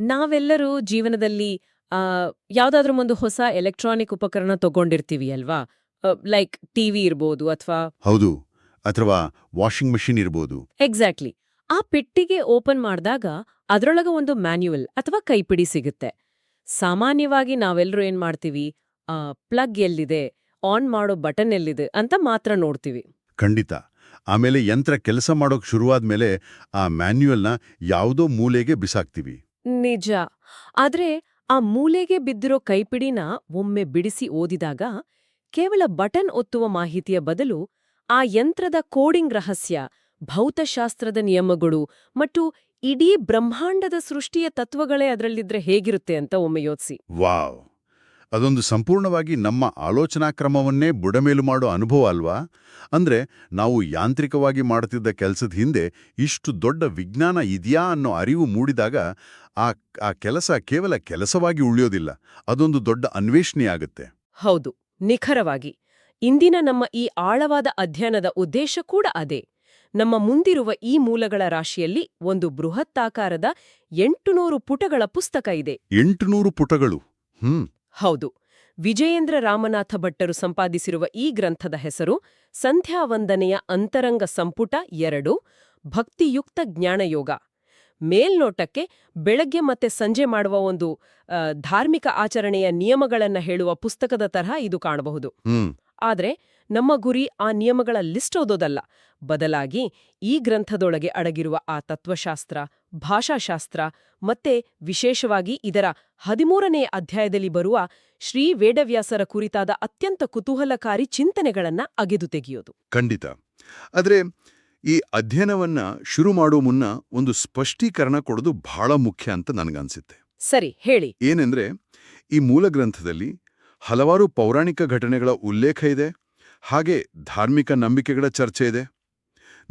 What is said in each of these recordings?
ನಾವೆಲ್ಲರೂ ಜೀವನದಲ್ಲಿ ಆ, ಯಾವ್ದಾದ್ರೂ ಒಂದು ಹೊಸ ಎಲೆಕ್ಟ್ರಾನಿಕ್ ಉಪಕರಣ ತಗೊಂಡಿರ್ತೀವಿ ಅಲ್ವಾ? ಲೈಕ್ ಟಿವಿ ಇರ್ಬೋದು ಅಥವಾ ಹೌದು, ಅಥವಾ ವಾಷಿಂಗ್ ಮೆಷಿನ್ ಇರ್ಬೋದು. ಎಕ್ಸಾಕ್ಟ್ಲಿ. ಆ ಪೆಟ್ಟಿಗೆ ಓಪನ್ ಮಾಡಿದಾಗ ಅದ್ರೊಳಗ ಒಂದು ಮ್ಯಾನ್ಯುವಲ್ ಅಥವಾ ಕೈಪಿಡಿ ಸಿಗುತ್ತೆ. ಸಾಮಾನ್ಯವಾಗಿ ನಾವೆಲ್ಲರೂ ಏನ್ ಮಾಡ್ತೀವಿ, ಪ್ಲಗ್ ಎಲ್ಲಿದೆ, ಆನ್ ಮಾಡೋ ಬಟನ್ ಎಲ್ಲಿದೆ ಅಂತ ಮಾತ್ರ ನೋಡ್ತೀವಿ. ಖಂಡಿತ. ಆಮೇಲೆ ಯಂತ್ರ ಕೆಲಸ ಮಾಡೋಕ್ ಶುರುವಾದ್ಮೇಲೆ ಆ ಮ್ಯಾನ್ಯುಯಲ್ನ ಯಾವುದೋ ಮೂಲೆಗೆ ಬಿಸಾಕ್ತೀವಿ. ನಿಜ. ಆದ್ರೆ ಆ ಮೂಲೆಗೆ ಬಿದ್ದಿರೋ ಕೈಪಿಡಿನ ಒಮ್ಮೆ ಬಿಡಿಸಿ ಓದಿದಾಗ ಕೇವಲ ಬಟನ್ ಒತ್ತುವ ಮಾಹಿತಿಯ ಬದಲು ಆ ಯಂತ್ರದ ಕೋಡಿಂಗ್ ರಹಸ್ಯ, ಭೌತಶಾಸ್ತ್ರದ ನಿಯಮಗಳು ಮತ್ತು ಇಡೀ ಬ್ರಹ್ಮಾಂಡದ ಸೃಷ್ಟಿಯ ತತ್ವಗಳೇ ಅದರಲ್ಲಿದ್ರೆ ಹೇಗಿರುತ್ತೆ ಅಂತ ಒಮ್ಮೆ ಯೋಚಿಸಿ. ವಾವ್! ಅದೊಂದು ಸಂಪೂರ್ಣವಾಗಿ ನಮ್ಮ ಆಲೋಚನಾ ಕ್ರಮವನ್ನೇ ಬುಡಮೇಲು ಮಾಡೋ ಅನುಭವ ಅಲ್ವಾ? ಅಂದ್ರೆ ನಾವು ಯಾಂತ್ರಿಕವಾಗಿ ಮಾಡ್ತಿದ್ದ ಕೆಲಸದ ಹಿಂದೆ ಇಷ್ಟು ದೊಡ್ಡ ವಿಜ್ಞಾನ ಇದೆಯಾ ಅನ್ನೋ ಅರಿವು ಮೂಡಿದಾಗ ಆ ಆ ಕೆಲಸ ಕೇವಲ ಕೆಲಸವಾಗಿ ಉಳಿಯೋದಿಲ್ಲ, ಅದೊಂದು ದೊಡ್ಡ ಅನ್ವೇಷಣೆಯಾಗುತ್ತೆ. ಹೌದು, ನಿಖರವಾಗಿ. ಇಂದಿನ ನಮ್ಮ ಈ ಆಳವಾದ ಅಧ್ಯಯನದ ಉದ್ದೇಶ ಕೂಡ ಅದೇ. ನಮ್ಮ ಮುಂದಿರುವ ಈ ಮೂಲಗಳ ರಾಶಿಯಲ್ಲಿ ಒಂದು ಬೃಹತ್ತಾಕಾರದ 800 ಪುಟಗಳ ಪುಸ್ತಕ ಇದೆ. 800 ಪುಟಗಳು. ಹೌದು. ವಿಜಯೇಂದ್ರ ರಾಮನಾಥ ಭಟ್ಟರು ಸಂಪಾದಿಸಿರುವ ಈ ಗ್ರಂಥದ ಹೆಸರು ಸಂಧ್ಯಾವಂದನೆಯ ಅಂತರಂಗ ಸಂಪುಟ 2, ಭಕ್ತಿಯುಕ್ತ ಜ್ಞಾನಯೋಗ. ಮೇಲ್ನೋಟಕ್ಕೆ ಬೆಳಗ್ಗೆ ಮತ್ತೆ ಸಂಜೆ ಮಾಡುವ ಒಂದು ಧಾರ್ಮಿಕ ಆಚರಣೆಯ ನಿಯಮಗಳನ್ನ ಹೇಳುವ ಪುಸ್ತಕದ ತರಹ ಇದು ಕಾಣಬಹುದು. ಆದ್ರೆ ನಮ್ಮ ಗುರಿ ಆ ನಿಯಮಗಳ ಲಿಸ್ಟ್ ಓದೋದಲ್ಲ. ಬದಲಾಗಿ ಈ ಗ್ರಂಥದೊಳಗೆ ಅಡಗಿರುವ ಆ ತತ್ವಶಾಸ್ತ್ರ, ಭಾಷಾಶಾಸ್ತ್ರ ಮತ್ತೆ ವಿಶೇಷವಾಗಿ ಇದರ 13ನೇ ಅಧ್ಯಾಯದಲ್ಲಿ ಬರುವ ಶ್ರೀ ವೇದವ್ಯಾಸರ ಕುರಿತಾದ ಅತ್ಯಂತ ಕುತೂಹಲಕಾರಿ ಚಿಂತನೆಗಳನ್ನ ಅಗೆದು ತೆಗೆಯೋದು. ಖಂಡಿತ. ಆದ್ರೆ ಈ ಅಧ್ಯಯನವನ್ನ ಶುರು ಮಾಡೋ ಮುನ್ನ ಒಂದು ಸ್ಪಷ್ಟೀಕರಣ ಕೊಡೋದು ಬಹಳ ಮುಖ್ಯ ಅಂತ ನನಗನ್ಸುತ್ತೆ. ಸರಿ, ಹೇಳಿ. ಏನೆಂದ್ರೆ, ಈ ಮೂಲ ಗ್ರಂಥದಲ್ಲಿ ಹಲವಾರು ಪೌರಾಣಿಕ ಘಟನೆಗಳ ಉಲ್ಲೇಖ ಇದೆ, ಹಾಗೆ ಧಾರ್ಮಿಕ ನಂಬಿಕೆಗಳ ಚರ್ಚೆ ಇದೆ.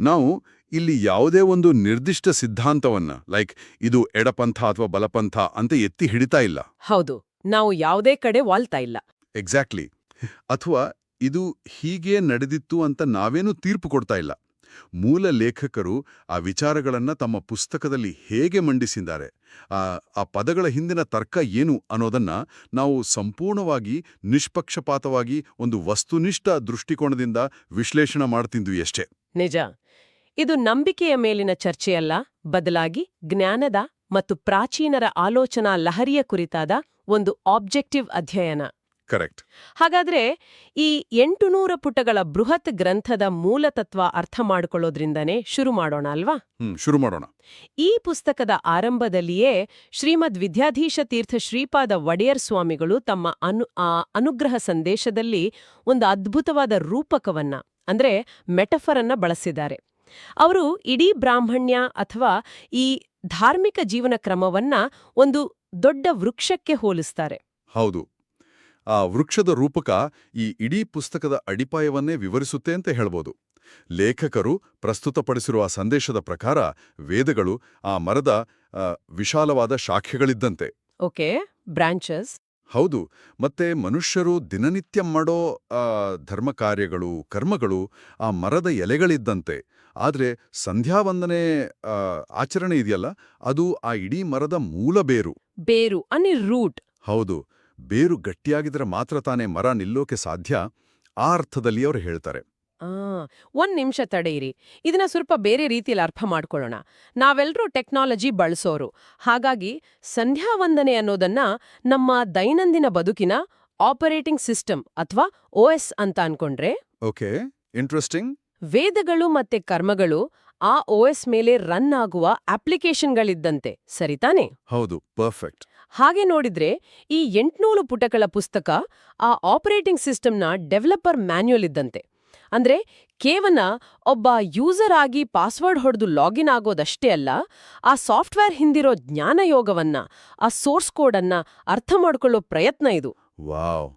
ನಾವು ಇಲ್ಲಿ ಯಾವುದೇ ಒಂದು ನಿರ್ದಿಷ್ಟ ಸಿದ್ಧಾಂತವನ್ನ, ಲೈಕ್ ಇದು ಎಡಪಂಥ ಅಥವಾ ಬಲಪಂಥ ಅಂತ ಎತ್ತಿ ಹಿಡಿತಾ ಇಲ್ಲ. ಹೌದು, ನಾವು ಯಾವುದೇ ಕಡೆ ವಾಲ್ತಾ ಇಲ್ಲ. ಎಕ್ಸಾಕ್ಟ್ಲಿ. ಅಥವಾ ಇದು ಹೀಗೆ ನಡೆದಿತ್ತು ಅಂತ ನಾವೇನೂ ತೀರ್ಪು ಕೊಡ್ತಾ ಇಲ್ಲ. ಮೂಲ ಲೇಖಕರು ಆ ವಿಚಾರಗಳನ್ನ ತಮ್ಮ ಪುಸ್ತಕದಲ್ಲಿ ಹೇಗೆ ಮಂಡಿಸಿದ್ದಾರೆ, ಆ ಪದಗಳ ಹಿಂದಿನ ತರ್ಕ ಏನು ಅನ್ನೋದನ್ನ ನಾವು ಸಂಪೂರ್ಣವಾಗಿ ನಿಷ್ಪಕ್ಷಪಾತವಾಗಿ ಒಂದು ವಸ್ತುನಿಷ್ಠ ದೃಷ್ಟಿಕೋನದಿಂದ ವಿಶ್ಲೇಷಣೆ ಮಾಡ್ತಿದ್ವಿ ಅಷ್ಟೇ. ನಿಜ. ಇದು ನಂಬಿಕೆಯ ಮೇಲಿನ ಚರ್ಚೆಯಲ್ಲ, ಬದಲಾಗಿ ಜ್ಞಾನದ ಮತ್ತು ಪ್ರಾಚೀನರ ಆಲೋಚನಾ ಲಹರಿಯ ಕುರಿತಾದ ಒಂದು ಆಬ್ಜೆಕ್ಟಿವ್ ಅಧ್ಯಯನ. ಕರೆಕ್ಟ್. ಹಾಗಾದ್ರೆ ಈ 800 ಪುಟಗಳ ಬೃಹತ್ ಗ್ರಂಥದ ಮೂಲತತ್ವ ಅರ್ಥ ಮಾಡಿಕೊಳ್ಳೋದ್ರಿಂದನೇ ಶುರು ಮಾಡೋಣ ಅಲ್ವಾ? ಶುರು ಮಾಡೋಣ. ಈ ಪುಸ್ತಕದ ಆರಂಭದಲ್ಲಿಯೇ ಶ್ರೀಮದ್ ವಿದ್ಯಾಧೀಶ ತೀರ್ಥ ಶ್ರೀಪಾದ ಒಡೆಯರ್ ಸ್ವಾಮಿಗಳು ತಮ್ಮ ಅನುಗ್ರಹ ಸಂದೇಶದಲ್ಲಿ ಒಂದು ಅದ್ಭುತವಾದ ರೂಪಕವನ್ನ, ಅಂದ್ರೆ ಮೆಟಫರನ್ನ ಬಳಸಿದ್ದಾರೆ. ಅವರು ಇಡೀ ಬ್ರಾಹ್ಮಣ್ಯ ಅಥವಾ ಈ ಧಾರ್ಮಿಕ ಜೀವನ ಕ್ರಮವನ್ನ ಒಂದು ದೊಡ್ಡ ವೃಕ್ಷಕ್ಕೆ ಹೋಲಿಸ್ತಾರೆ. ಹೌದು. ಆ ವೃಕ್ಷದ ರೂಪಕ ಈ ಇಡೀ ಪುಸ್ತಕದ ಅಡಿಪಾಯವನ್ನೇ ವಿವರಿಸುತ್ತೆ ಅಂತ ಹೇಳ್ಬೋದು. ಲೇಖಕರು ಪ್ರಸ್ತುತಪಡಿಸಿರುವ ಸಂದೇಶದ ಪ್ರಕಾರ ವೇದಗಳು ಆ ಮರದ ವಿಶಾಲವಾದ ಶಾಖೆಗಳಿದ್ದಂತೆ. Okay, branches. ಹೌದು. ಮತ್ತೆ ಮನುಷ್ಯರು ದಿನನಿತ್ಯ ಮಾಡೋ ಧರ್ಮ ಕಾರ್ಯಗಳು, ಕರ್ಮಗಳು ಆ ಮರದ ಎಲೆಗಳಿದ್ದಂತೆ. ಆದ್ರೆ ಸಂಧ್ಯಾವಂದನೆ ಆಚರಣೆ ಇದೆಯಲ್ಲ, ಅದು ಆ ಇಡೀ ಮರದ ಮೂಲ ಬೇರು. ಬೇರು ಅನ್ನಿ ರೂಟ್. ಹೌದು. ಬೇರು ಗಟ್ಟಿಯಾಗಿದ್ರೆ ಮಾತ್ರ ತಾನೇ ಮರ ನಿಲ್ಲೋಕೆ ಸಾಧ್ಯ. ಆ ಅರ್ಥದಲ್ಲಿ ಅವರು ಹೇಳ್ತಾರೆ. ಒಂದ್ ನಿಮಿಷ ತಡೆಯಿರಿ, ಇದನ್ನ ಸ್ವಲ್ಪ ಬೇರೆ ರೀತಿಯಲ್ಲಿ ಅರ್ಥ ಮಾಡ್ಕೊಳ್ಳೋಣ. ನಾವೆಲ್ಲರೂ ಟೆಕ್ನಾಲಜಿ ಬಳಸೋರು. ಹಾಗಾಗಿ ಸಂಧ್ಯಾವಂದನೆ ಅನ್ನೋದನ್ನ ನಮ್ಮ ದೈನಂದಿನ ಬದುಕಿನ ಆಪರೇಟಿಂಗ್ ಸಿಸ್ಟಮ್ ಅಥವಾ OS ಅಂತ ಅನ್ಕೊಂಡ್ರೆ. Okay, interesting. ವೇದಗಳು ಮತ್ತೆ ಕರ್ಮಗಳು ಆ OS ಮೇಲೆ ರನ್ ಆಗುವ ಅಪ್ಲಿಕೇಶನ್ಗಳಿದ್ದಂತೆ, ಸರಿತಾನೆ? ಹೌದು, ಪರ್ಫೆಕ್ಟ್. ಹಾಗೆ ನೋಡಿದ್ರೆ ಈ 800 ಪುಟಗಳ ಪುಸ್ತಕ ಆ ಆಪರೇಟಿಂಗ್ ಸಿಸ್ಟಮ್ನ ಡೆವಲಪರ್ ಮ್ಯಾನ್ಯುಯಲ್ ಇದ್ದಂತೆ. ಅಂದ್ರೆ ಕೇವಲ ಒಬ್ಬ ಯೂಸರ್ ಆಗಿ ಪಾಸ್ವರ್ಡ್ ಹೊಡೆದು ಲಾಗಿನ್ ಆಗೋದಷ್ಟೇ ಅಲ್ಲ, ಆ ಸಾಫ್ಟ್ವೇರ್ ಹಿಂದಿರೋ ಜ್ಞಾನಯೋಗವನ್ನ, ಆ ಸೋರ್ಸ್ ಕೋಡನ್ನ ಅರ್ಥ ಮಾಡ್ಕೊಳ್ಳೋ ಪ್ರಯತ್ನ ಇದು. ವಾವ್!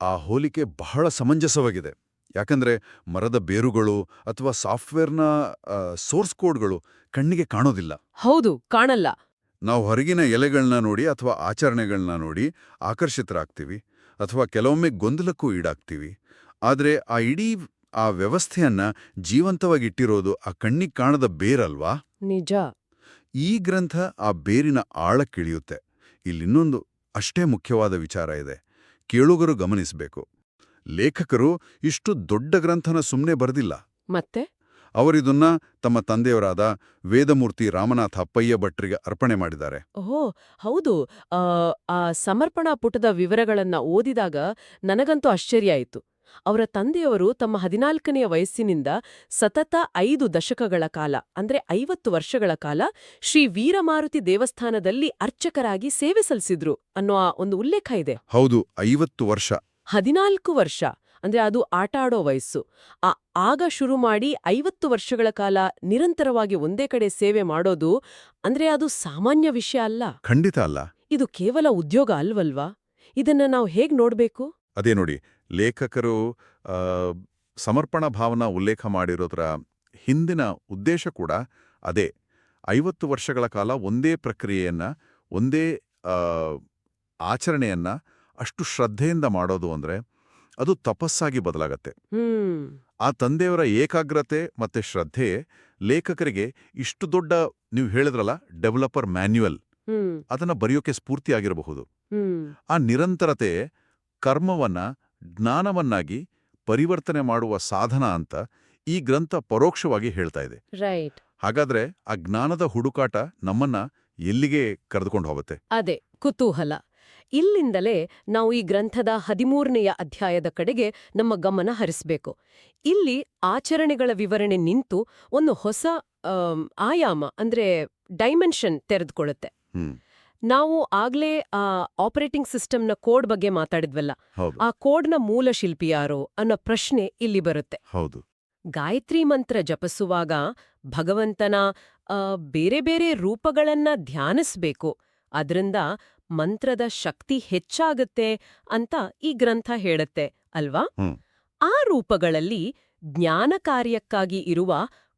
ಆ ಹೋಲಿಕೆ ಬಹಳ ಸಮಂಜಸವಾಗಿದೆ. ಯಾಕಂದ್ರೆ ಮರದ ಬೇರುಗಳು ಅಥವಾ ಸಾಫ್ಟ್ವೇರ್ನ ಸೋರ್ಸ್ ಕೋಡ್ಗಳು ಕಣ್ಣಿಗೆ ಕಾಣೋದಿಲ್ಲ. ಹೌದು, ಕಾಣಲ್ಲ. ನಾವು ಹೊರಗಿನ ಎಲೆಗಳನ್ನ ನೋಡಿ ಅಥವಾ ಆಚರಣೆಗಳನ್ನ ನೋಡಿ ಆಕರ್ಷಿತರಾಗ್ತೀವಿ, ಅಥವಾ ಕೆಲವೊಮ್ಮೆ ಗೊಂದಲಕ್ಕೂ ಈಡಾಗ್ತೀವಿ. ಆದರೆ ಆ ಇಡೀ ವ್ಯವಸ್ಥೆಯನ್ನ ಜೀವಂತವಾಗಿಟ್ಟಿರೋದು ಆ ಕಣ್ಣಿಗೆ ಕಾಣದ ಬೇರಲ್ವಾ? ನಿಜ. ಈ ಗ್ರಂಥ ಆ ಬೇರಿನ ಆಳಕ್ಕಿಳಿಯುತ್ತೆ. ಇಲ್ಲಿನ್ನೊಂದು ಅಷ್ಟೇ ಮುಖ್ಯವಾದ ವಿಚಾರ ಇದೆ. ಕೇಳುಗರು ಗಮನಿಸಬೇಕು. ಲೇಖಕರು ಇಷ್ಟು ದೊಡ್ಡ ಗ್ರಂಥನ ಸುಮ್ಮನೆ ಬರೆದಿಲ್ಲ. ಮತ್ತೆ ಅವರಿದನ್ನ ತಮ್ಮ ತಂದೆಯವರಾದ ವೇದಮೂರ್ತಿ ರಾಮನಾಥ ಅಪ್ಪಯ್ಯ ಭಟ್ರಿಗೆ ಅರ್ಪಣೆ ಮಾಡಿದ್ದಾರೆ. ಓಹೋ ಹೌದು. ಆ ಸಮರ್ಪಣಾ ಪುಟದ ವಿವರಗಳನ್ನ ಓದಿದಾಗ ನನಗಂತೂ ಆಶ್ಚರ್ಯ ಆಯಿತು. ಅವರ ತಂದೆಯವರು ತಮ್ಮ 14ನೆಯ ವಯಸ್ಸಿನಿಂದ ಸತತ 5 ದಶಕಗಳ ಕಾಲ ಅಂದ್ರೆ 50 ವರ್ಷಗಳ ಕಾಲ ಶ್ರೀ ವೀರಮಾರುತಿ ದೇವಸ್ಥಾನದಲ್ಲಿ ಅರ್ಚಕರಾಗಿ ಸೇವೆ ಸಲ್ಲಿಸಿದ್ರು ಅನ್ನೋ ಒಂದು ಉಲ್ಲೇಖ ಇದೆ. ಹೌದು, 50 ವರ್ಷ. 14 ವರ್ಷ ಅಂದ್ರೆ ಅದು ಆಟ ಆಡೋ ವಯಸ್ಸು. ಆಗ ಶುರು ಮಾಡಿ 50 ವರ್ಷಗಳ ಕಾಲ ನಿರಂತರವಾಗಿ ಒಂದೇ ಕಡೆ ಸೇವೆ ಮಾಡೋದು ಅಂದ್ರೆ ಅದು ಸಾಮಾನ್ಯ ವಿಷಯ ಅಲ್ಲ. ಖಂಡಿತ ಅಲ್ಲ. ಇದು ಕೇವಲ ಉದ್ಯೋಗ ಅಲ್ವಲ್ವಾ? ಇದನ್ನ ನಾವು ಹೇಗ್ ನೋಡ್ಬೇಕು? ಅದೇ ನೋಡಿ, ಲೇಖಕರು ಸಮರ್ಪಣಾ ಭಾವನ ಉಲ್ಲೇಖ ಮಾಡಿರೋದ್ರ ಹಿಂದಿನ ಉದ್ದೇಶ ಕೂಡ ಅದೇ. 50 ವರ್ಷಗಳ ಕಾಲ ಒಂದೇ ಪ್ರಕ್ರಿಯೆಯನ್ನ, ಒಂದೇ ಆಚರಣೆಯನ್ನ ಅಷ್ಟು ಶ್ರದ್ಧೆಯಿಂದ ಮಾಡೋದು ಅಂದ್ರೆ ಅದು ತಪಸ್ಸಾಗಿ ಬದಲಾಗತ್ತೆ. ಆ ತಂದೆಯವರ ಏಕಾಗ್ರತೆ ಮತ್ತೆ ಶ್ರದ್ಧೆ ಲೇಖಕರಿಗೆ ಇಷ್ಟು ದೊಡ್ಡ, ನೀವು ಹೇಳಿದ್ರಲ್ಲ, ಡೆವಲಪರ್ ಮ್ಯಾನ್ಯುಯಲ್, ಅದನ್ನ ಬರೆಯೋಕೆ ಸ್ಫೂರ್ತಿಯಾಗಿರಬಹುದು. ಆ ನಿರಂತರತೆ ಕರ್ಮವನ್ನ ಜ್ಞಾನವನ್ನಾಗಿ ಪರಿವರ್ತನೆ ಮಾಡುವ ಸಾಧನ ಅಂತ ಈ ಗ್ರಂಥ ಪರೋಕ್ಷವಾಗಿ ಹೇಳ್ತಾ ಇದೆ. ರೈಟ್. ಹಾಗಾದ್ರೆ ಆ ಜ್ಞಾನದ ಹುಡುಕಾಟ ನಮ್ಮನ್ನ ಎಲ್ಲಿಗೆ ಕರೆದುಕೊಂಡು ಹೋಗುತ್ತೆ? ಅದೇ ಕುತೂಹಲ. ಇಲ್ಲಿಂದಲೇ ನಾವು ಈ ಗ್ರಂಥದ 13ನೆಯ ಅಧ್ಯಾಯದ ಕಡೆಗೆ ನಮ್ಮ ಗಮನ ಹರಿಸಬೇಕು. ಇಲ್ಲಿ ಆಚರಣೆಗಳ ವಿವರಣೆ ನಿಂತು ಒಂದು ಹೊಸ ಆಯಾಮ ಅಂದ್ರೆ ಡೈಮೆನ್ಷನ್ ತೆರೆದುಕೊಳ್ಳುತ್ತೆ. ನಾವು ಆಗ್ಲೇ ಆಪರೇಟಿಂಗ್ ಸಿಸ್ಟಮ್ನ ಕೋಡ್ ಬಗ್ಗೆ ಮಾತಾಡಿದ್ವಲ್ಲ, ಆ ಕೋಡ್ನ ಮೂಲ ಶಿಲ್ಪಿ ಯಾರೋ ಅನ್ನೋ ಪ್ರಶ್ನೆ ಇಲ್ಲಿ ಬರುತ್ತೆ. ಹೌದು. ಗಾಯತ್ರಿ ಮಂತ್ರ ಜಪಿಸುವಾಗ ಭಗವಂತನ ಬೇರೆ ಬೇರೆ ರೂಪಗಳನ್ನ ಧ್ಯಾನಿಸ್ಬೇಕು, ಅದರಿಂದ ಮಂತ್ರದ ಶಕ್ತಿ ಹೆಚ್ಚಾಗತ್ತೆ ಅಂತ ಈ ಗ್ರಂಥ ಹೇಳುತ್ತೆ ಅಲ್ವಾ? ಆ ರೂಪಗಳಲ್ಲಿ ಜ್ಞಾನ ಕಾರ್ಯಕ್ಕಾಗಿ ಇರುವ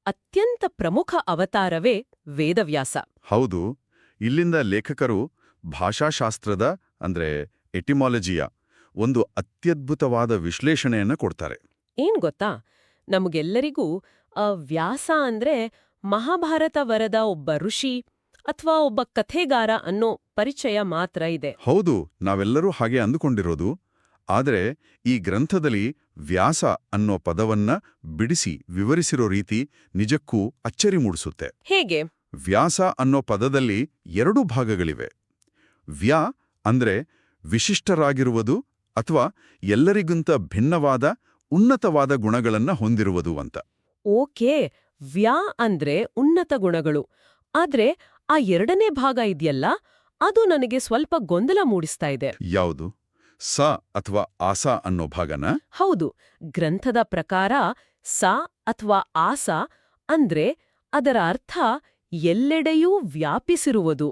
ಅತ್ಯಂತ ಪ್ರಮುಖ ಅವತಾರವೇ ವೇದವ್ಯಾಸ. ಹೌದು. ಇಲ್ಲಿಂದ ಲೇಖಕರು ಭಾಷಾಶಾಸ್ತ್ರದ ಅಂದ್ರೆ ಎಟಿಮಾಲಜಿಯ ಒಂದು ಅತ್ಯದ್ಭುತವಾದ ವಿಶ್ಲೇಷಣೆಯನ್ನ ಕೊಡ್ತಾರೆ. ಏನ್ ಗೊತ್ತಾ, ನಮಗೆಲ್ಲರಿಗೂ ವ್ಯಾಸ ಅಂದ್ರೆ ಮಹಾಭಾರತ ವರದ ಒಬ್ಬ ಋಷಿ ಅಥವಾ ಒಬ್ಬ ಕಥೆಗಾರ ಅನ್ನೋ ಪರಿಚಯ ಮಾತ್ರ ಇದೆ. ಹೌದು, ನಾವೆಲ್ಲರೂ ಹಾಗೆ ಅಂದುಕೊಂಡಿರೋದು. ಆದರೆ ಈ ಗ್ರಂಥದಲ್ಲಿ ವ್ಯಾಸ ಅನ್ನೋ ಪದವನ್ನ ಬಿಡಿಸಿ ವಿವರಿಸಿರೋ ರೀತಿ ನಿಜಕ್ಕೂ ಅಚ್ಚರಿ ಮೂಡಿಸುತ್ತೆ. ಹೇಗೆ? ವ್ಯಾಸ ಅನ್ನೋ ಪದದಲ್ಲಿ 2 ಭಾಗಗಳಿವೆ. ವ್ಯಾ ಅಂದ್ರೆ ವಿಶಿಷ್ಟರಾಗಿರುವುದು ಅಥವಾ ಎಲ್ಲರಿಗಿಂತ ಭಿನ್ನವಾದ ಉನ್ನತವಾದ ಗುಣಗಳನ್ನ ಹೊಂದಿರುವುದು ಅಂತ. ಓಕೆ, ವ್ಯಾ ಅಂದ್ರೆ ಉನ್ನತ ಗುಣಗಳು. ಆದ್ರೆ ಆ 2ನೇ ಭಾಗ ಇದೆಯಲ್ಲ, ಅದು ನನಗೆ ಸ್ವಲ್ಪ ಗೊಂದಲ ಮೂಡಿಸ್ತಾ ಇದೆ. ಯಾವುದು? ಸ ಅಥವಾ ಆಸ ಅನ್ನೋ ಭಾಗನ? ಹೌದು. ಗ್ರಂಥದ ಪ್ರಕಾರ ಸ ಅಥವಾ ಆಸ ಅಂದ್ರೆ ಅದರ ಅರ್ಥ ಎಲ್ಲೆಡೆಯೂ ವ್ಯಾಪಿಸಿರುವುದು,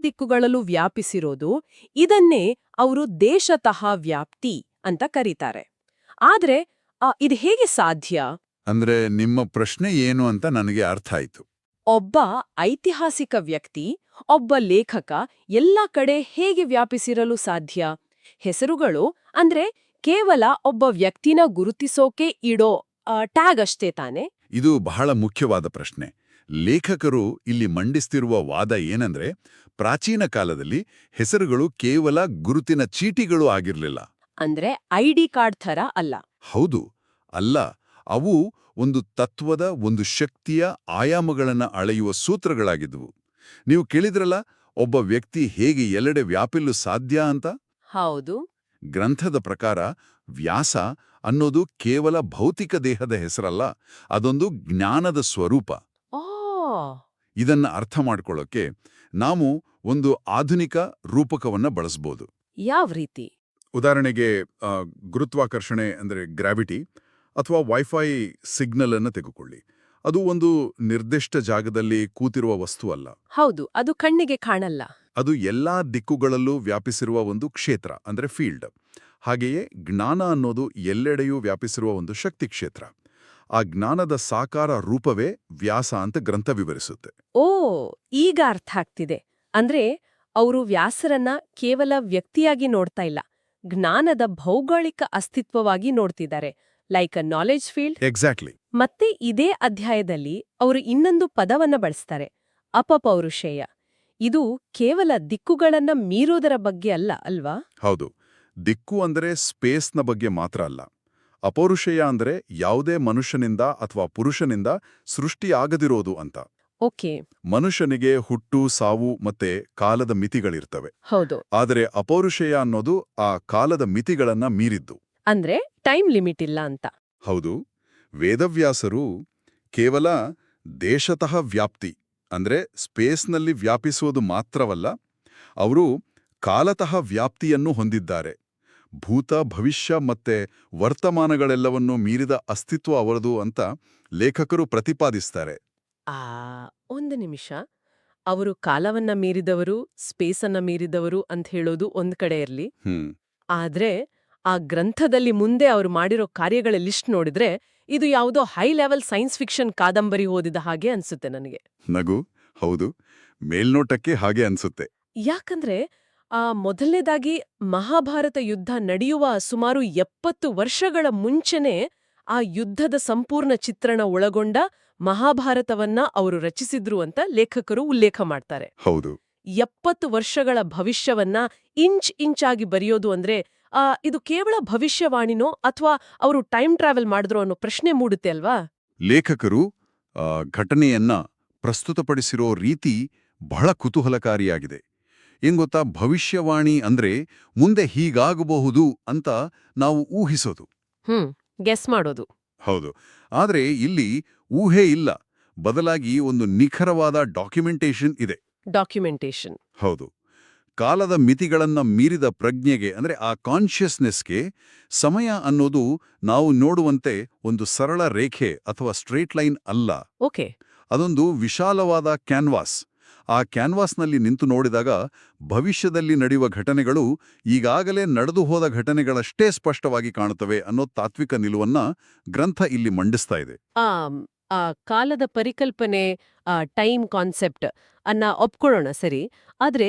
ದಿಕ್ಕುಗಳಲ್ಲೂ ವ್ಯಾಪಿಸಿರೋದು. ಇದನ್ನೇ ಅವರು ದೇಶತಃ ವ್ಯಾಪ್ತಿ ಅಂತ ಕರೀತಾರೆ. ಆದ್ರೆ ಇದು ಹೇಗೆ ಸಾಧ್ಯ? ಅಂದ್ರೆ ನಿಮ್ಮ ಪ್ರಶ್ನೆ ಏನು ಅಂತ ನನಗೆ ಅರ್ಥ ಆಯ್ತು. ಒಬ್ಬ ಐತಿಹಾಸಿಕ ವ್ಯಕ್ತಿ, ಒಬ್ಬ ಲೇಖಕ ಎಲ್ಲ ಕಡೆ ಹೇಗೆ ವ್ಯಾಪಿಸಿರಲು ಸಾಧ್ಯ? ಹೆಸರುಗಳು ಅಂದ್ರೆ ಕೇವಲ ಒಬ್ಬ ವ್ಯಕ್ತಿನ ಗುರುತಿಸೋಕೆ ಇಡೋ ಟ್ಯಾಗ್ ಅಷ್ಟೇ ತಾನೆ? ಇದು ಬಹಳ ಮುಖ್ಯವಾದ ಪ್ರಶ್ನೆ. ಲೇಖಕರು ಇಲ್ಲಿ ಮಂಡಿಸ್ತಿರುವ ವಾದ ಏನಂದ್ರೆ, ಪ್ರಾಚೀನ ಕಾಲದಲ್ಲಿ ಹೆಸರುಗಳು ಕೇವಲ ಗುರುತಿನ ಚೀಟಿಗಳು ಆಗಿರ್ಲಿಲ್ಲ. ಅಂದ್ರೆ ಐಡಿ ಕಾರ್ಡ್ ಥರ ಅಲ್ಲ. ಹೌದು, ಅಲ್ಲ. ಅವು ಒಂದು ತತ್ವದ, ಒಂದು ಶಕ್ತಿಯ ಆಯಾಮಗಳನ್ನ ಅಳೆಯುವ ಸೂತ್ರಗಳಾಗಿದ್ವು. ನೀವು ಕೇಳಿದ್ರಲ್ಲ, ಒಬ್ಬ ವ್ಯಕ್ತಿ ಹೇಗೆ ಎಲ್ಲೆಡೆ ವ್ಯಾಪಿಲ್ಲು ಸಾಧ್ಯ ಅಂತ? ಹೌದು. ಗ್ರಂಥದ ಪ್ರಕಾರ ವ್ಯಾಸ ಅನ್ನೋದು ಕೇವಲ ಭೌತಿಕ ದೇಹದ ಹೆಸರಲ್ಲ, ಅದೊಂದು ಜ್ಞಾನದ ಸ್ವರೂಪ. ಇದನ್ನ ಅರ್ಥ ಮಾಡ್ಕೊಳ್ಳೋಕೆ ನಾವು ಒಂದು ಆಧುನಿಕ ರೂಪಕವನ್ನ ಬಳಸ್ಬೋದು. ಯಾವ ರೀತಿ? ಉದಾಹರಣೆಗೆ ಗುರುತ್ವಾಕರ್ಷಣೆ ಅಂದ್ರೆ ಗ್ರಾವಿಟಿ ಅಥವಾ ವೈಫೈ ಸಿಗ್ನಲ್ ಅನ್ನು ತೆಗೆದುಕೊಳ್ಳಿ. ಅದು ಒಂದು ನಿರ್ದಿಷ್ಟ ಜಾಗದಲ್ಲಿ ಕೂತಿರುವ ವಸ್ತು ಅಲ್ಲ. ಹೌದು, ಅದು ಕಣ್ಣಿಗೆ ಕಾಣಲ್ಲ. ಅದು ಎಲ್ಲಾ ದಿಕ್ಕುಗಳಲ್ಲೂ ವ್ಯಾಪಿಸಿರುವ ಒಂದು ಕ್ಷೇತ್ರ ಅಂದ್ರೆ ಫೀಲ್ಡ್. ಹಾಗೆಯೇ ಜ್ಞಾನ ಅನ್ನೋದು ಎಲ್ಲೆಡೆಯೂ ವ್ಯಾಪಿಸಿರುವ ಒಂದು ಶಕ್ತಿ ಕ್ಷೇತ್ರ. ಆ ಜ್ಞಾನದ ಸಾಕಾರ ರೂಪವೇ ವ್ಯಾಸ ಅಂತ ಗ್ರಂಥ ವಿವರಿಸುತ್ತೆ. ಓ, ಈಗ ಅರ್ಥ ಆಗ್ತಿದೆ. ಅಂದ್ರೆ ಅವರು ವ್ಯಾಸರನ್ನ ಕೇವಲ ವ್ಯಕ್ತಿಯಾಗಿ ನೋಡ್ತಾ ಇಲ್ಲ, ಜ್ಞಾನದ ಭೌಗೋಳಿಕ ಅಸ್ತಿತ್ವವಾಗಿ ನೋಡ್ತಿದ್ದಾರೆ, like a knowledge field. Exactly. ಮತ್ತೆ ಇದೇ ಅಧ್ಯಾಯದಲ್ಲಿ ಅವರು ಇನ್ನೊಂದು ಪದವನ್ನ ಬಳಸ್ತಾರೆ, ಅಪಪೌರುಷೇಯ ಇದು ಕೇವಲ ದಿಕ್ಕುಗಳನ್ನ ಮೀರೋದರ ಬಗ್ಗೆ ಅಲ್ಲ ಅಲ್ವಾ? ಹೌದು. ದಿಕ್ಕು ಅಂದರೆ ಸ್ಪೇಸ್ನ ಬಗ್ಗೆ ಮಾತ್ರ ಅಲ್ಲ. ಅಪೌರುಷೇಯ ಅಂದರೆ ಯಾವುದೇ ಮನುಷ್ಯನಿಂದ ಅಥವಾ ಪುರುಷನಿಂದ ಸೃಷ್ಟಿಯಾಗದಿರೋದು ಅಂತ. ಓಕೆ. ಮನುಷ್ಯನಿಗೆ ಹುಟ್ಟು, ಸಾವು ಮತ್ತೆ ಕಾಲದ ಮಿತಿಗಳಿರ್ತವೆ. ಹೌದು. ಆದರೆ ಅಪೌರುಷೇಯ ಅನ್ನೋದು ಆ ಕಾಲದ ಮಿತಿಗಳನ್ನ ಮೀರಿದ್ದು. ಅಂದ್ರೆ ಟೈಮ್ ಲಿಮಿಟ್ ಇಲ್ಲ ಅಂತ. ಹೌದು. ವೇದವ್ಯಾಸರು ಕೇವಲ ದೇಶತಃ ವ್ಯಾಪ್ತಿ ಅಂದ್ರೆ ಸ್ಪೇಸ್ನಲ್ಲಿ ವ್ಯಾಪಿಸುವುದು ಮಾತ್ರವಲ್ಲ, ಅವರು ಕಾಲತಃ ವ್ಯಾಪ್ತಿಯನ್ನು ಹೊಂದಿದ್ದಾರೆ. ಭೂತ, ಭವಿಷ್ಯ ಮತ್ತೆ ವರ್ತಮಾನಗಳೆಲ್ಲವನ್ನೂ ಮೀರಿದ ಅಸ್ತಿತ್ವ ಅವರದು ಅಂತ ಲೇಖಕರು ಪ್ರತಿಪಾದಿಸ್ತಾರೆ. ಆ ಒಂದು ನಿಮಿಷ. ಅವರು ಕಾಲವನ್ನ ಮೀರಿದವರು, ಸ್ಪೇಸನ್ನ ಮೀರಿದವರು ಅಂತ ಹೇಳೋದು ಒಂದ್ ಕಡೆ ಇರ್ಲಿ. ಆದ್ರೆ ಆ ಗ್ರಂಥದಲ್ಲಿ ಮುಂದೆ ಅವರು ಮಾಡಿರೋ ಕಾರ್ಯಗಳ ಲಿಸ್ಟ್ ನೋಡಿದ್ರೆ ಇದು ಯಾವುದೋ ಹೈ ಲೆವೆಲ್ ಸೈನ್ಸ್ ಫಿಕ್ಷನ್ ಕಾದಂಬರಿ ಓದಿದ ಹಾಗೆ ಅನ್ಸುತ್ತೆ ನನಗೆ. ನಗು. ಹೌದು, ಮೇಲ್ನೋಟಕ್ಕೆ ಹಾಗೆ ಅನ್ಸುತ್ತೆ. ಯಾಕಂದ್ರೆ ಮೊದಲನೇದಾಗಿ ಮಹಾಭಾರತ ಯುದ್ಧ ನಡೆಯುವ ಸುಮಾರು 70 ವರ್ಷಗಳ ಮುಂಚೆನೆ ಆ ಯುದ್ಧದ ಸಂಪೂರ್ಣ ಚಿತ್ರಣ ಒಳಗೊಂಡ ಮಹಾಭಾರತವನ್ನ ಅವರು ರಚಿಸಿದ್ರು ಅಂತ ಲೇಖಕರು ಉಲ್ಲೇಖ ಮಾಡ್ತಾರೆ. ಹೌದು. 70 ವರ್ಷಗಳ ಭವಿಷ್ಯವನ್ನ ಇಂಚಾಗಿ ಬರೆಯೋದು ಅಂದ್ರೆ ಇದು ಕೇವಲ ಭವಿಷ್ಯವಾಣಿನೋ ಅಥವಾ ಅವರು ಟೈಮ್ ಟ್ರಾವೆಲ್ ಮಾಡಿದ್ರು ಅನ್ನೋ ಪ್ರಶ್ನೆ ಮೂಡುತ್ತೆ ಅಲ್ವಾ? ಲೇಖಕರು ಘಟನೆಯನ್ನ ಪ್ರಸ್ತುತಪಡಿಸಿರೋ ರೀತಿ ಬಹಳ ಕುತೂಹಲಕಾರಿಯಾಗಿದೆ. ಗೊತ್ತಾ, ಭವಿಷ್ಯವಾಣಿ ಅಂದ್ರೆ ಮುಂದೆ ಹೀಗಾಗಬಹುದು ಅಂತ ನಾವು ಊಹಿಸೋದು, ಗೆಸ್ ಮಾಡೋದು. ಹೌದು. ಆದ್ರೆ ಇಲ್ಲಿ ಊಹೆ ಇಲ್ಲ, ಬದಲಾಗಿ ಒಂದು ನಿಖರವಾದ ಡಾಕ್ಯುಮೆಂಟೇಶನ್ ಇದೆ. ಡಾಕ್ಯುಮೆಂಟೇಶನ್. ಹೌದು. ಕಾಲದ ಮಿತಿಗಳನ್ನ ಮೀರಿದ ಪ್ರಜ್ಞೆಗೆ ಅಂದ್ರೆ ಆ ಕಾನ್ಷಿಯಸ್ನೆಸ್ಗೆ ಸಮಯ ಅನ್ನೋದು ನಾವು ನೋಡುವಂತೆ ಒಂದು ಸರಳ ರೇಖೆ ಅಥವಾ ಸ್ಟ್ರೇಟ್ ಲೈನ್ ಅಲ್ಲ. ಓಕೆ. ಅದೊಂದು ವಿಶಾಲವಾದ ಕ್ಯಾನ್ವಾಸ್. ಆ ಕ್ಯಾನ್ವಾಸ್ನಲ್ಲಿ ನಿಂತು ನೋಡಿದಾಗ ಭವಿಷ್ಯದಲ್ಲಿ ನಡೆಯುವ ಘಟನೆಗಳು ಈಗಾಗಲೇ ನಡೆದು ಹೋದ ಘಟನೆಗಳಷ್ಟೇ ಸ್ಪಷ್ಟವಾಗಿ ಕಾಣುತ್ತವೆ ಅನ್ನೋ ತಾತ್ವಿಕ ನಿಲುವನ್ನ ಗ್ರಂಥ ಇಲ್ಲಿ ಮಂಡಿಸ್ತಾ ಇದೆ. ಆ ಕಾಲದ ಪರಿಕಲ್ಪನೆ, ಟೈಮ್ ಕಾನ್ಸೆಪ್ಟ್ ಅನ್ನ ಒಪ್ಕೊಳ್ಳೋಣ ಸರಿ. ಆದ್ರೆ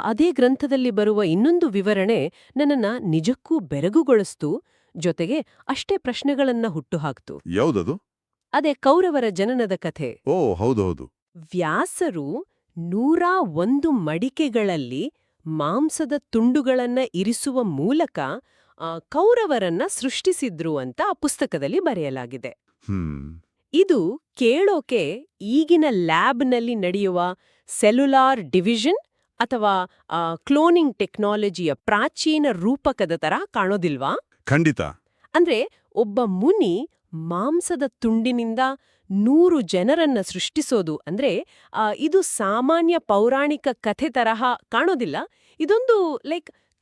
ಅದೇ ಗ್ರಂಥದಲ್ಲಿ ಬರುವ ಇನ್ನೊಂದು ವಿವರಣೆ ನನ್ನನ್ನ ನಿಜಕ್ಕೂ ಬೆರಗುಗೊಳಿಸ್ತು, ಜೊತೆಗೆ ಅಷ್ಟೇ ಪ್ರಶ್ನೆಗಳನ್ನ ಹುಟ್ಟುಹಾಕ್ತು. ಯಾವುದದು? ಅದೇ ಕೌರವರ ಜನನದ ಕಥೆ. ಓ ಹೌದೌದು. ವ್ಯಾಸರು 101 ಮಡಿಕೆಗಳಲ್ಲಿ ಮಾಂಸದ ತುಂಡುಗಳನ್ನ ಇರಿಸುವ ಮೂಲಕ ಕೌರವರನ್ನ ಸೃಷ್ಟಿಸಿದ್ರು ಅಂತ ಆ ಪುಸ್ತಕದಲ್ಲಿ ಬರೆಯಲಾಗಿದೆ. ಇದು ಕೇಳೋಕೆ ಈಗಿನ ಲ್ಯಾಬ್ನಲ್ಲಿ ನಡೆಯುವ ಸೆಲ್ಯುಲಾರ್ ಡಿವಿಷನ್ ಅಥವಾ ಕ್ಲೋನಿಂಗ್ ಟೆಕ್ನಾಲಜಿಯ ಪ್ರಾಚೀನ ರೂಪಕದ ತರ ಕಾಣೋದಿಲ್ವಾ? ಖಂಡಿತ. ಅಂದ್ರೆ ಒಬ್ಬ ಮುನಿ ಮಾಂಸದ ತುಂಡಿನಿಂದ 100 ಜನರನ್ನ ಸೃಷ್ಟಿಸೋದು ಅಂದ್ರೆ ಇದು ಸಾಮಾನ್ಯ ಪೌರಾಣಿಕ ಕಥೆ ತರಹ ಕಾಣೋದಿಲ್ಲ. ಇದೊಂದು